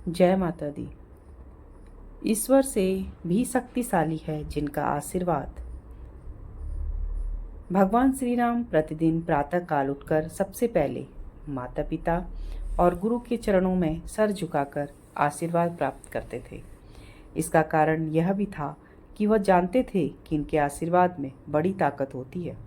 जय माता दी। ईश्वर से भी शक्तिशाली है जिनका आशीर्वाद। भगवान श्री राम प्रतिदिन प्रातः काल उठकर सबसे पहले माता पिता और गुरु के चरणों में सर झुकाकर आशीर्वाद प्राप्त करते थे। इसका कारण यह भी था कि वह जानते थे कि इनके आशीर्वाद में बड़ी ताकत होती है।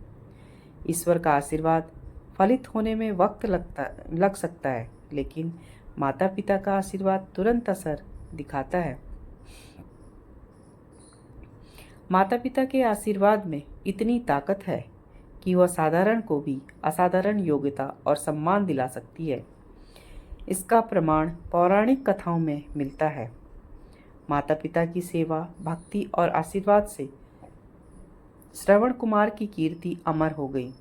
ईश्वर का आशीर्वाद फलित होने में वक्त लग सकता है, लेकिन माता पिता का आशीर्वाद तुरंत असर दिखाता है। माता पिता के आशीर्वाद में इतनी ताकत है कि वह साधारण को भी असाधारण योग्यता और सम्मान दिला सकती है। इसका प्रमाण पौराणिक कथाओं में मिलता है। माता पिता की सेवा, भक्ति और आशीर्वाद से श्रवण कुमार की कीर्ति अमर हो गई।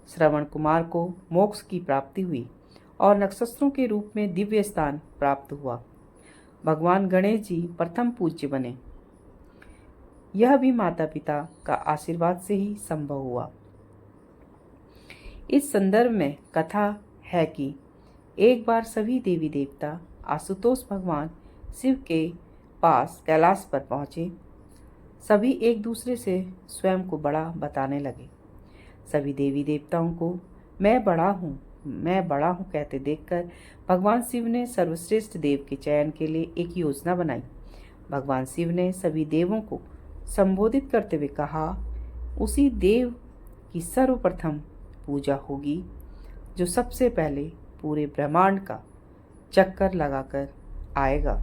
श्रवण कुमार को मोक्ष की प्राप्ति हुई और नक्षत्रों के रूप में दिव्य स्थान प्राप्त हुआ। भगवान गणेश जी प्रथम पूज्य बने। यह भी माता पिता का आशीर्वाद से ही संभव हुआ। इस संदर्भ में कथा है कि एक बार सभी देवी देवता आशुतोष भगवान शिव के पास कैलाश पर पहुंचे। सभी एक दूसरे से स्वयं को बड़ा बताने लगे। सभी देवी देवताओं को मैं बड़ा हूँ कहते देखकर भगवान शिव ने सर्वश्रेष्ठ देव के चयन के लिए एक योजना बनाई। भगवान शिव ने सभी देवों को संबोधित करते हुए कहा, उसी देव की सर्वप्रथम पूजा होगी जो सबसे पहले पूरे ब्रह्मांड का चक्कर लगाकर आएगा।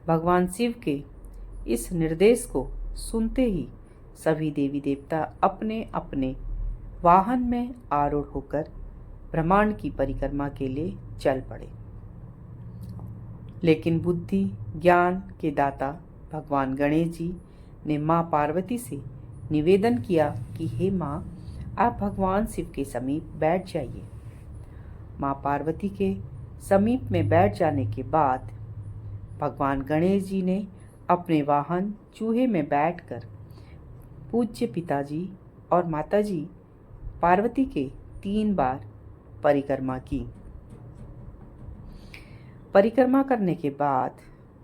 भगवान शिव के इस निर्देश को सुनते ही सभी देवी देवता अपने अपने वाहन में आरूढ़ होकर ब्रह्मांड की परिक्रमा के लिए चल पड़े। लेकिन बुद्धि ज्ञान के दाता भगवान गणेश जी ने माँ पार्वती से निवेदन किया कि हे माँ, आप भगवान शिव के समीप बैठ जाइए। माँ पार्वती के समीप में बैठ जाने के बाद भगवान गणेश जी ने अपने वाहन चूहे में बैठकर पूज्य पिताजी और माताजी पार्वती के 3 बार परिक्रमा की। परिक्रमा करने के बाद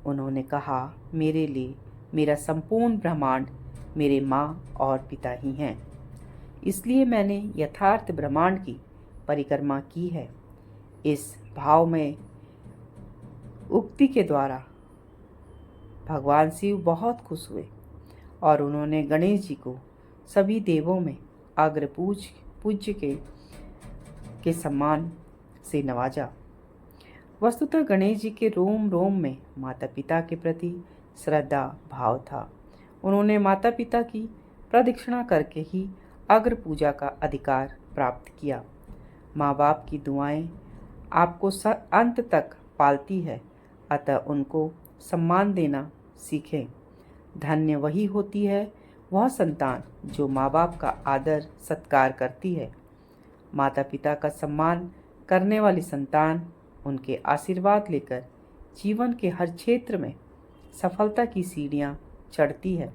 उन्होंने कहा, मेरे लिए मेरा संपूर्ण ब्रह्मांड मेरे माँ और पिता ही हैं, इसलिए मैंने यथार्थ ब्रह्मांड की परिक्रमा की है। इस भाव में उक्ति के द्वारा भगवान शिव बहुत खुश हुए और उन्होंने गणेश जी को सभी देवों में अग्र पूज्य के सम्मान से नवाजा। वस्तुतः गणेश जी के रोम रोम में माता पिता के प्रति श्रद्धा भाव था। उन्होंने माता पिता की प्रदक्षिणा करके ही अग्र पूजा का अधिकार प्राप्त किया। माँ बाप की दुआएं आपको अंत तक पालती है, अतः उनको सम्मान देना सीखें। धन्य वही होती है वह संतान जो माँ बाप का आदर सत्कार करती है। माता पिता का सम्मान करने वाली संतान उनके आशीर्वाद लेकर जीवन के हर क्षेत्र में सफलता की सीढ़ियां चढ़ती है।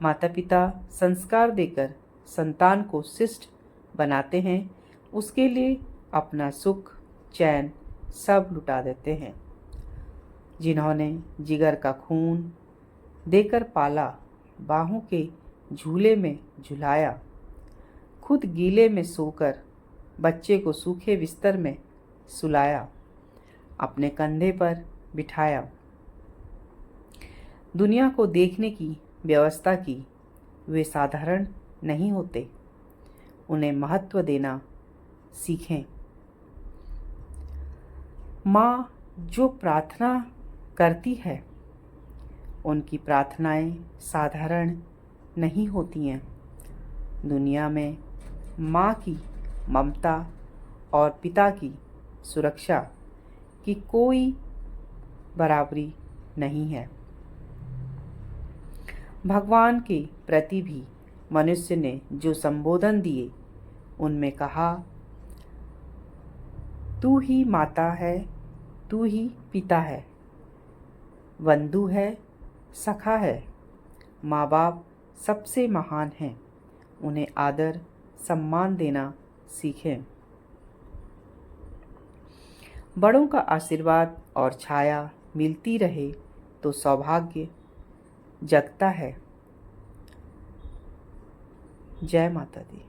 माता पिता संस्कार देकर संतान को शिष्ट बनाते हैं, उसके लिए अपना सुख चैन सब लुटा देते हैं। जिन्होंने जिगर का खून देकर पाला, बाहों के झूले में झुलाया, खुद गीले में सोकर बच्चे को सूखे बिस्तर में सुलाया, अपने कंधे पर बिठाया, दुनिया को देखने की व्यवस्था की, वे साधारण नहीं होते। उन्हें महत्व देना सीखें। माँ जो प्रार्थना करती है, उनकी प्रार्थनाएं साधारण नहीं होती हैं। दुनिया में माँ की ममता और पिता की सुरक्षा की कोई बराबरी नहीं है। भगवान के प्रति भी मनुष्य ने जो संबोधन दिए, उनमें कहा, तू ही माता है, तू ही पिता है, बंधु है, सखा है, माँ बाप सबसे महान हैं, उन्हें आदर सम्मान देना सीखें। बड़ों का आशीर्वाद और छाया मिलती रहे तो सौभाग्य जगता है। जय माता दी।